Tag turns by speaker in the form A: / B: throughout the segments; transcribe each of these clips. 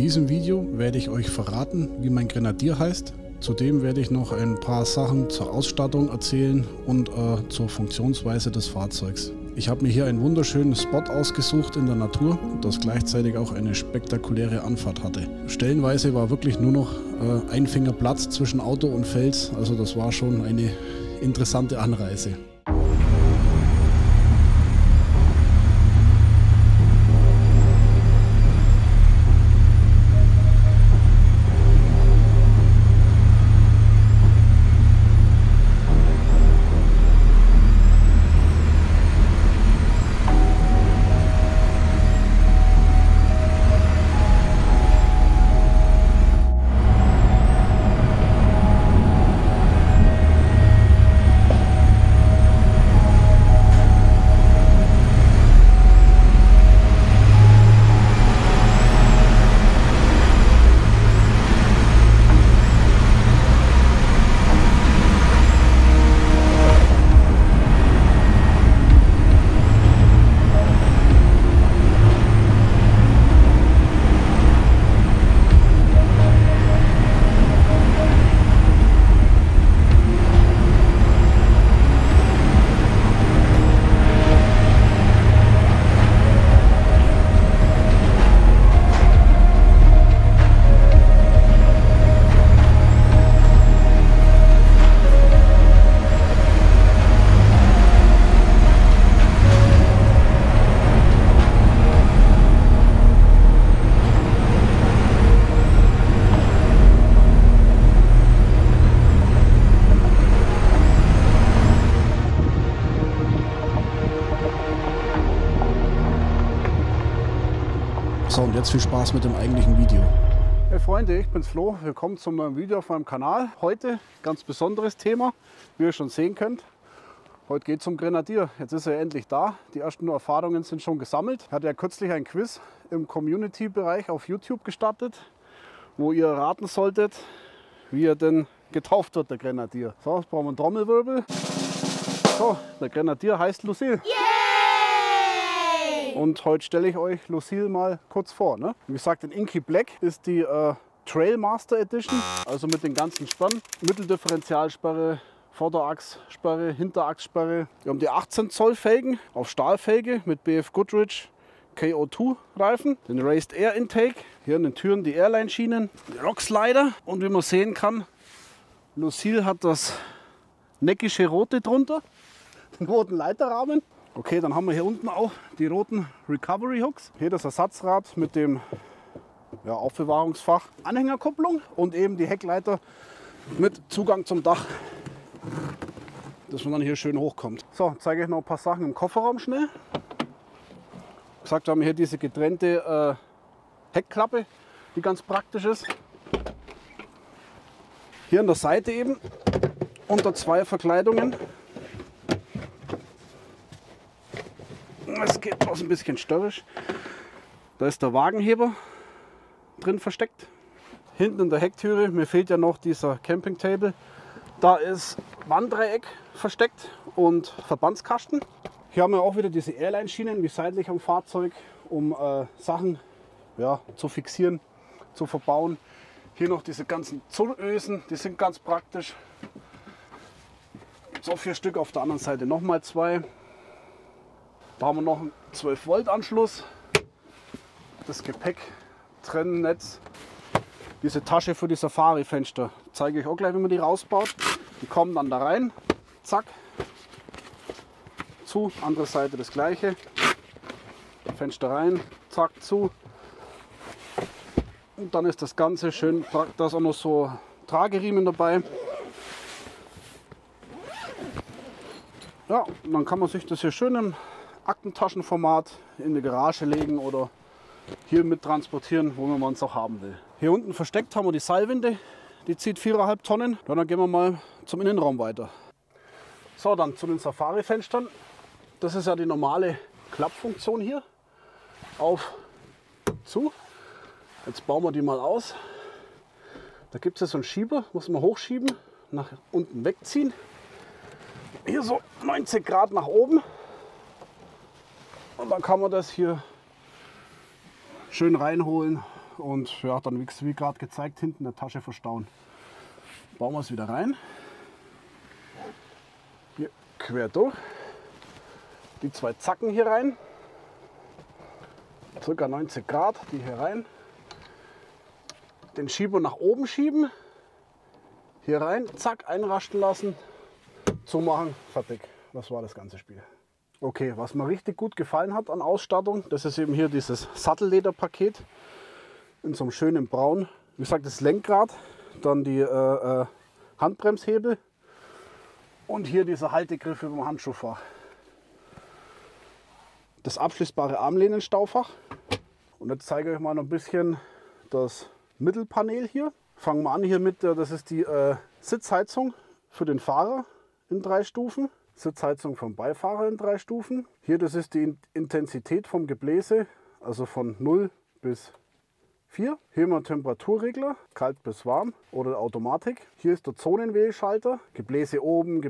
A: diesem Video werde ich euch verraten, wie mein Grenadier heißt. Zudem werde ich noch ein paar Sachen zur Ausstattung erzählen und zur Funktionsweise des Fahrzeugs. Ich habe mir hier einen wunderschönen Spot ausgesucht in der Natur, das gleichzeitig auch eine spektakuläre Anfahrt hatte. Stellenweise war wirklich nur noch ein Finger Platz zwischen Auto und Fels, also das war schon eine interessante Anreise. So, und jetzt viel Spaß mit dem eigentlichen Video.
B: Hey Freunde, ich bin's Flo. Willkommen zum neuen Video auf meinem Kanal. Heute ganz besonderes Thema, wie ihr schon sehen könnt. Heute geht es um Grenadier. Jetzt ist er endlich da. Die ersten Erfahrungen sind schon gesammelt. Ich hatte ja kürzlich ein Quiz im Community-Bereich auf YouTube gestartet, wo ihr raten solltet, wie er denn getauft wird, der Grenadier. So, jetzt brauchen wir einen Trommelwirbel. So, der Grenadier heißt Lucille. Und heute stelle ich euch Lucille mal kurz vor. Ne? Wie gesagt, in Inky Black ist die Trailmaster Edition, also mit den ganzen Sperren. Mitteldifferentialsperre, Vorderachssperre, Hinterachssperre. Wir haben die 18 Zoll Felgen auf Stahlfelge mit BF Goodrich KO2 Reifen. Den Raised Air Intake, hier in den Türen die Airline Schienen, die Rockslider. Und wie man sehen kann, Lucille hat das neckische Rote drunter, den roten Leiterrahmen. Okay, dann haben wir hier unten auch die roten Recovery Hooks. Hier das Ersatzrad mit dem Aufbewahrungsfach, Anhängerkupplung und eben die Heckleiter mit Zugang zum Dach, dass man dann hier schön hochkommt. So, zeige ich noch ein paar Sachen im Kofferraum schnell. Wie gesagt, wir haben hier diese getrennte Heckklappe, die ganz praktisch ist. Hier an der Seite eben unter zwei Verkleidungen. Es geht bloß ein bisschen störrisch. Da ist der Wagenheber drin versteckt. Hinten in der Hecktüre, mir fehlt ja noch dieser Camping Table. Da ist Wanddreieck versteckt und Verbandskasten. Hier haben wir auch wieder diese Airline Schienen wie seitlich am Fahrzeug, um Sachen zu fixieren, zu verbauen. Hier noch diese ganzen Zollösen, die sind ganz praktisch. So 4 Stück, auf der anderen Seite nochmal 2. Da haben wir noch einen 12 Volt Anschluss, das Gepäcktrennennetz, diese Tasche für die Safari-Fenster. Zeige ich auch gleich, wie man die rausbaut. Die kommen dann da rein, zack, zu, andere Seite das gleiche, Fenster rein, zack, zu. Und dann ist das Ganze schön, da ist auch noch so Trageriemen dabei. Ja, und dann kann man sich das hier schön im Aktentaschenformat in die Garage legen oder hier mit transportieren, wo man es auch haben will. Hier unten versteckt haben wir die Seilwinde, die zieht 4,5 Tonnen. Dann gehen wir mal zum Innenraum weiter. So, dann zu den Safari-Fenstern. Das ist ja die normale Klappfunktion hier. Auf, zu. Jetzt bauen wir die mal aus. Da gibt es so einen Schieber, muss man hochschieben, nach unten wegziehen. Hier so 90 Grad nach oben. Und dann kann man das hier schön reinholen und ja, dann wie gerade gezeigt, hinten in der Tasche verstauen. Bauen wir es wieder rein. Hier quer durch. Die zwei Zacken hier rein. Circa 90 Grad, die hier rein. Den Schieber nach oben schieben. Hier rein, zack, einrasten lassen. Zumachen, fertig. Das war das ganze Spiel. Okay, was mir richtig gut gefallen hat an Ausstattung, das ist eben hier dieses Sattellederpaket in so einem schönen Braun. Wie gesagt, das Lenkrad, dann die Handbremshebel und hier dieser Haltegriff über dem Handschuhfach. Das abschließbare Armlehnenstaufach. Und jetzt zeige ich euch mal noch ein bisschen das Mittelpanel hier. Fangen wir an hier mit, das ist die Sitzheizung für den Fahrer in 3 Stufen. Sitzheizung vom Beifahrer in 3 Stufen. Hier, das ist die Intensität vom Gebläse, also von 0 bis 4. Hier haben wir einen Temperaturregler, kalt bis warm oder Automatik. Hier ist der Zonenwählschalter, Gebläse oben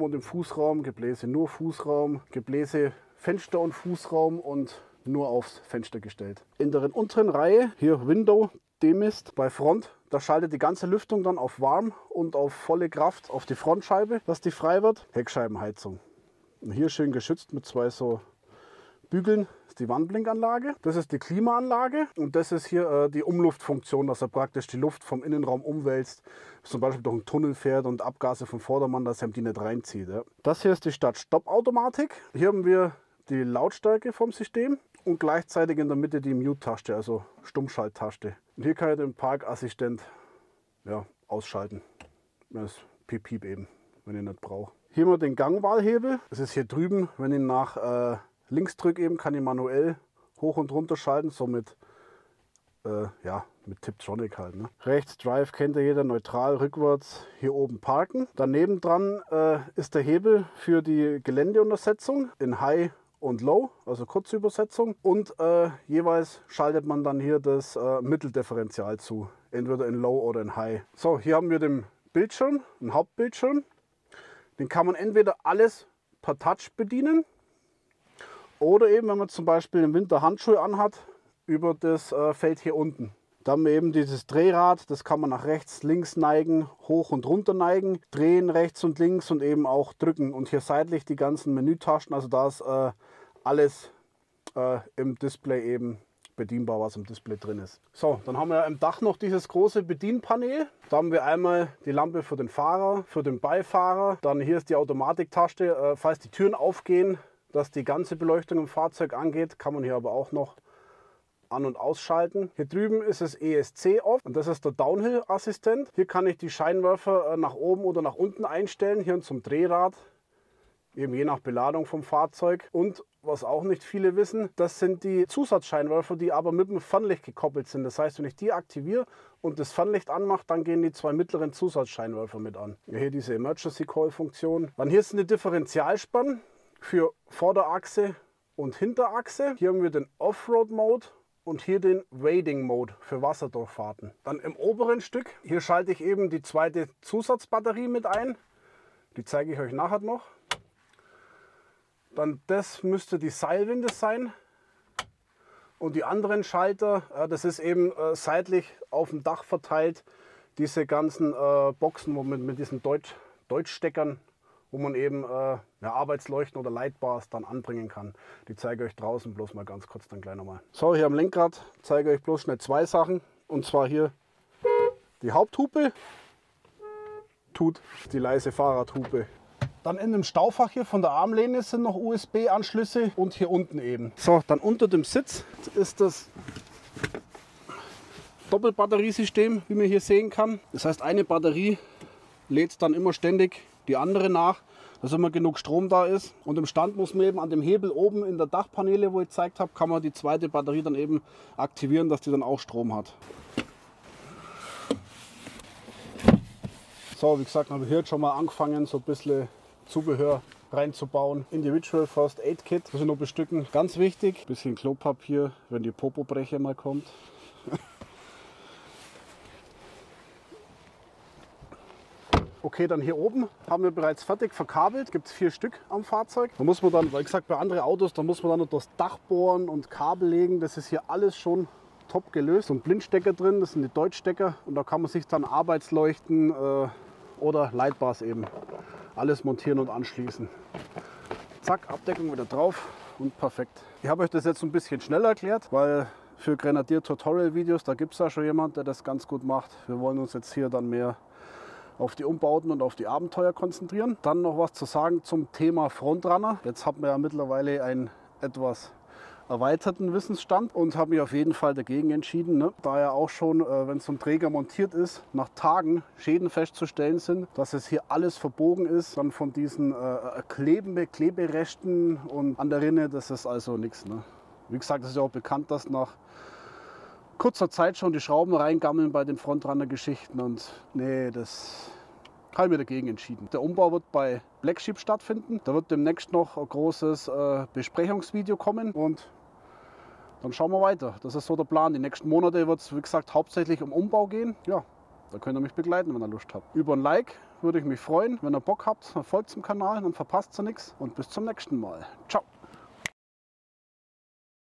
B: und im Fußraum, Gebläse nur Fußraum, Gebläse Fenster und Fußraum und nur aufs Fenster gestellt. In der unteren Reihe, hier Window, Demist bei Front, da schaltet die ganze Lüftung dann auf warm und auf volle Kraft auf die Frontscheibe, dass die frei wird. Heckscheibenheizung. Und hier schön geschützt mit 2 so Bügeln, ist die Wandblinkanlage. Das ist die Klimaanlage und das ist hier die Umluftfunktion, dass er praktisch die Luft vom Innenraum umwälzt, zum Beispiel durch einen Tunnel fährt und Abgase vom Vordermann, dass er die nicht reinzieht. Ja. Das hier ist die Start-Stopp-Automatik. Hier haben wir die Lautstärke vom System und gleichzeitig in der Mitte die Mute-Taste, also Stummschalttaste. Und hier kann ich den Parkassistent ausschalten. Das Piep Piep eben, wenn ich nicht brauche. Hier haben wir den Gangwahlhebel. Das ist hier drüben, wenn ich nach links drücke, eben kann ich manuell hoch und runter schalten, so mit Tiptronic halt. Ne? Rechts Drive kennt ja jeder, neutral, rückwärts, hier oben parken. Daneben dran ist der Hebel für die Geländeuntersetzung in High und Low, also Kurzübersetzung. Und jeweils schaltet man dann hier das Mitteldifferential zu, entweder in Low oder in High. So, hier haben wir den Bildschirm, einen Hauptbildschirm. Den kann man entweder alles per Touch bedienen oder eben, wenn man zum Beispiel im Winter Handschuhe anhat, über das Feld hier unten. Da haben wir eben dieses Drehrad, das kann man nach rechts, links neigen, hoch und runter neigen, drehen rechts und links und eben auch drücken. Und hier seitlich die ganzen Menütaschen, also da ist alles im Display eben bedienbar, was im Display drin ist. So, dann haben wir im Dach noch dieses große Bedienpanel. Da haben wir einmal die Lampe für den Fahrer, für den Beifahrer. Dann hier ist die Automatiktaste, falls die Türen aufgehen, dass die ganze Beleuchtung im Fahrzeug angeht, kann man hier aber auch noch an- und ausschalten. Hier drüben ist es ESC off und das ist der Downhill-Assistent. Hier kann ich die Scheinwerfer nach oben oder nach unten einstellen, hier zum Drehrad, eben je nach Beladung vom Fahrzeug. Und was auch nicht viele wissen, das sind die Zusatzscheinwerfer, die aber mit dem Fernlicht gekoppelt sind. Das heißt, wenn ich die aktiviere und das Fernlicht anmache, dann gehen die 2 mittleren Zusatzscheinwerfer mit an. Hier diese Emergency Call Funktion. Dann hier ist eine Differentialspann für Vorderachse und Hinterachse. Hier haben wir den Offroad Mode und hier den Wading Mode für Wasserdurchfahrten. Dann im oberen Stück, hier schalte ich eben die zweite Zusatzbatterie mit ein. Die zeige ich euch nachher noch. Dann das müsste die Seilwinde sein. Und die anderen Schalter, das ist eben seitlich auf dem Dach verteilt, diese ganzen Boxen mit diesen Deutschsteckern, wo man eben Arbeitsleuchten oder Lightbars dann anbringen kann. Die zeige ich euch draußen bloß mal ganz kurz dann gleich nochmal. So, hier am Lenkrad zeige ich euch bloß schnell 2 Sachen. Und zwar hier die Haupthupe, tut die leise Fahrradhupe. Dann in dem Staufach hier von der Armlehne sind noch USB-Anschlüsse und hier unten eben. So, dann unter dem Sitz ist das Doppelbatteriesystem, wie man hier sehen kann. Das heißt, eine Batterie lädt dann immer ständig die andere nach, dass immer genug Strom da ist. Und im Stand muss man eben an dem Hebel oben in der Dachpaneele, wo ich gezeigt habe, kann man die zweite Batterie dann eben aktivieren, dass die dann auch Strom hat. So, wie gesagt, habe ich hier jetzt schon mal angefangen, so ein bisschen Zubehör reinzubauen. Individual First Aid Kit, das muss ich noch bestücken. Ganz wichtig, bisschen Klopapier, wenn die Popobreche mal kommt. Okay, dann hier oben haben wir bereits fertig verkabelt. Gibt es 4 Stück am Fahrzeug. Da muss man dann, weil gesagt, bei anderen Autos, da muss man dann noch das Dach bohren und Kabel legen. Das ist hier alles schon top gelöst. So ein Blindstecker drin, das sind die Deutschstecker und da kann man sich dann Arbeitsleuchten oder Lightbars eben alles montieren und anschließen. Zack, Abdeckung wieder drauf und perfekt. Ich habe euch das jetzt ein bisschen schneller erklärt, weil für Grenadier-Tutorial-Videos, da gibt es ja schon jemand, der das ganz gut macht. Wir wollen uns jetzt hier dann mehr auf die Umbauten und auf die Abenteuer konzentrieren. Dann noch was zu sagen zum Thema Frontrunner. Jetzt haben wir ja mittlerweile einen etwas erweiterten Wissensstand und habe mich auf jeden Fall dagegen entschieden, ne? Da ja auch schon, wenn so ein Träger montiert ist, nach Tagen Schäden festzustellen sind, dass es hier alles verbogen ist, dann von diesen Kleberesten und an der Rinne, das ist also nichts. Ne? Wie gesagt, es ist ja auch bekannt, dass nach kurzer Zeit schon die Schrauben reingammeln bei den Frontrunner-Geschichten und nee, das habe ich mir dagegen entschieden. Der Umbau wird bei Black Sheep stattfinden. Da wird demnächst noch ein großes Besprechungsvideo kommen und dann schauen wir weiter. Das ist so der Plan. Die nächsten Monate wird es, wie gesagt, hauptsächlich um Umbau gehen. Ja, da könnt ihr mich begleiten, wenn ihr Lust habt. Über ein Like würde ich mich freuen. Wenn ihr Bock habt, folgt zum Kanal, dann verpasst ihr nichts und bis zum nächsten Mal. Ciao!